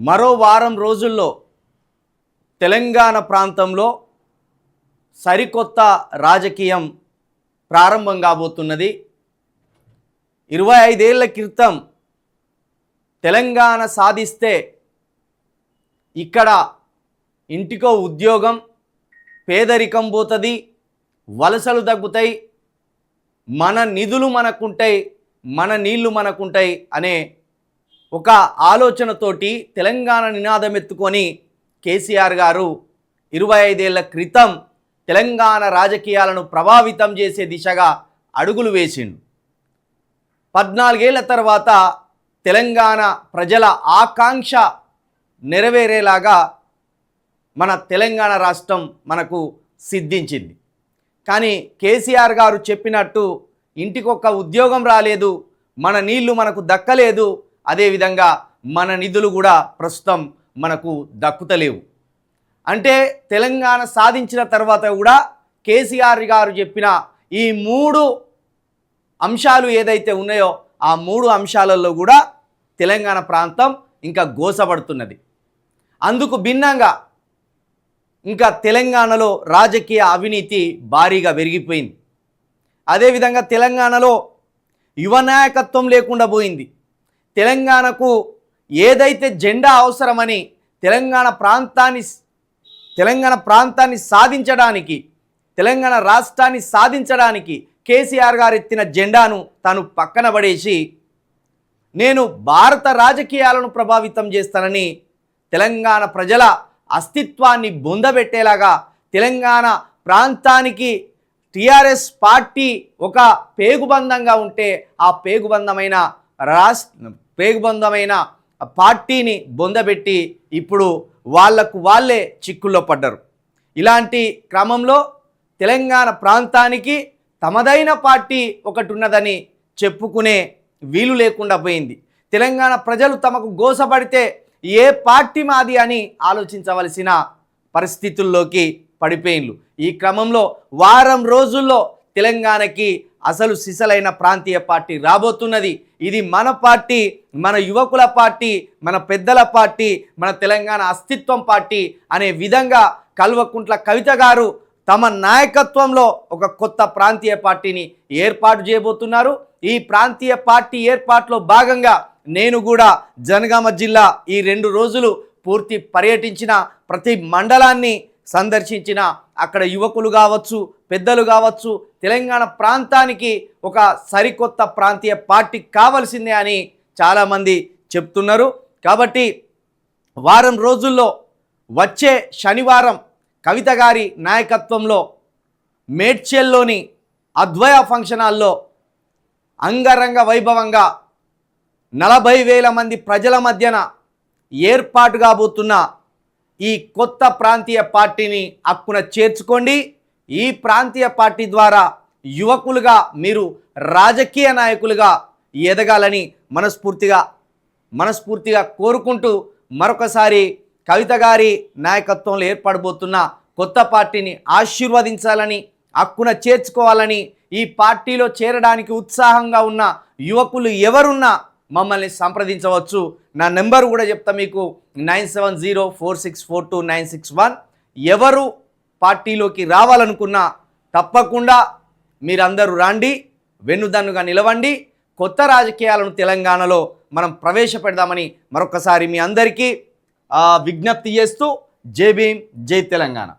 మరో వారం రోజుల్లో తెలంగాణ ప్రాంతంలో సరికొత్త రాజకీయం ప్రారంభం కాబోతున్నది. 25 ఏళ్ల క్రితం తెలంగాణ సాధిస్తే ఇక్కడ ఇంటికో ఉద్యోగం, పేదరికం పోతుంది, వలసలు తగ్గుతాయి, మన నిధులు మనకుంటాయి, మన నీళ్లు మనకుంటాయి అనే ఒక ఆలోచనతోటి తెలంగాణ నినాదం ఎత్తుకొని కేసీఆర్ గారు 25 ఏళ్ల క్రితం తెలంగాణ రాజకీయాలను ప్రభావితం చేసే దిశగా అడుగులు వేసిండు. 14 ఏళ్ల తర్వాత తెలంగాణ ప్రజల ఆకాంక్ష నెరవేరేలాగా మన తెలంగాణ రాష్ట్రం మనకు సిద్ధించింది. కానీ కేసీఆర్ గారు చెప్పినట్టు ఇంటికొక ఉద్యోగం రాలేదు, మన నీళ్లు మనకు దక్కలేదు, అదేవిధంగా మన నిధులు కూడా ప్రస్తుతం మనకు దక్కుతలేవు. అంటే తెలంగాణ సాధించిన తర్వాత కూడా కేసీఆర్ గారు చెప్పిన ఈ 3 అంశాలు ఏదైతే ఉన్నాయో ఆ 3 అంశాలలో కూడా తెలంగాణ ప్రాంతం ఇంకా గోసపడుతున్నది. అందుకు భిన్నంగా ఇంకా తెలంగాణలో రాజకీయ అవినీతి భారీగా పెరిగిపోయింది. అదేవిధంగా తెలంగాణలో యువ నాయకత్వం లేకుండా పోయింది. తెలంగాణకు ఏదైతే జెండా అవసరమని తెలంగాణ ప్రాంతాన్ని సాధించడానికి, తెలంగాణ రాష్ట్రాన్ని సాధించడానికి కేసీఆర్ గారు ఎత్తిన జెండాను తాను పక్కన పడేసి నేను భారత రాజకీయాలను ప్రభావితం చేస్తానని తెలంగాణ ప్రజల అస్తిత్వాన్ని బొందబెట్టేలాగా తెలంగాణ ప్రాంతానికి టీఆర్ఎస్ పార్టీ ఒక పేగుబంధంగా ఉంటే ఆ పేగుబంధమైన పార్టీని బొందబెట్టి ఇప్పుడు వాళ్ళే చిక్కుల్లో పడ్డారు. ఇలాంటి క్రమంలో తెలంగాణ ప్రాంతానికి తమదైన పార్టీ ఒకటి ఉన్నదని చెప్పుకునే వీలు లేకుండా పోయింది. తెలంగాణ ప్రజలు తమకు గోసపడితే ఏ పార్టీ మాది అని ఆలోచించవలసిన పరిస్థితుల్లోకి పడిపోయిండ్రు. ఈ క్రమంలో వారం రోజుల్లో తెలంగాణకి అసలు సిసలైన ప్రాంతీయ పార్టీ రాబోతున్నది. ఇది మన పార్టీ, మన యువకుల పార్టీ, మన పెద్దల పార్టీ, మన తెలంగాణ అస్తిత్వం పార్టీ అనే విధంగా కల్వకుంట్ల కవిత గారు తమ నాయకత్వంలో ఒక కొత్త ప్రాంతీయ పార్టీని ఏర్పాటు చేయబోతున్నారు. ఈ ప్రాంతీయ పార్టీ ఏర్పాటులో భాగంగా నేను కూడా జనగామ జిల్లా ఈ 2 రోజులు పూర్తి పర్యటించిన, ప్రతి మండలాన్ని సందర్శించిన, అక్కడ యువకులు కావచ్చు, పెద్దలు కావచ్చు, తెలంగాణ ప్రాంతానికి ఒక సరికొత్త ప్రాంతీయ పార్టీ కావాల్సిందే అని చాలామంది చెప్తున్నారు. కాబట్టి వారం రోజుల్లో వచ్చే శనివారం కవిత గారి నాయకత్వంలో మేడ్చల్లోని అద్వయ ఫంక్షన్ హాల్లో అంగరంగ వైభవంగా 40,000 మంది ప్రజల మధ్యన ఏర్పాటు కాబోతున్న ఈ కొత్త ప్రాంతీయ పార్టీని హక్కున చేర్చుకోండి. ఈ ప్రాంతీయ పార్టీ ద్వారా యువకులుగా మీరు రాజకీయ నాయకులుగా ఎదగాలని మనస్ఫూర్తిగా కోరుకుంటూ మరొకసారి కవిత గారి నాయకత్వంలో ఏర్పడబోతున్న కొత్త పార్టీని ఆశీర్వదించాలని, హక్కున చేర్చుకోవాలని, ఈ పార్టీలో చేరడానికి ఉత్సాహంగా ఉన్న యువకులు ఎవరున్నా మమ్మల్ని సంప్రదించవచ్చు. నా నెంబర్ కూడా చెప్తా మీకు, 9704642961. ఎవరు పార్టీలోకి రావాలనుకున్నా తప్పకుండా మీరందరూ రండి, వెన్నుదన్నుగా నిలవండి. కొత్త రాజకీయాలను తెలంగాణలో మనం ప్రవేశపెడదామని మరొకసారి మీ అందరికీ విజ్ఞప్తి చేస్తూ జై భీమ్, జై తెలంగాణ.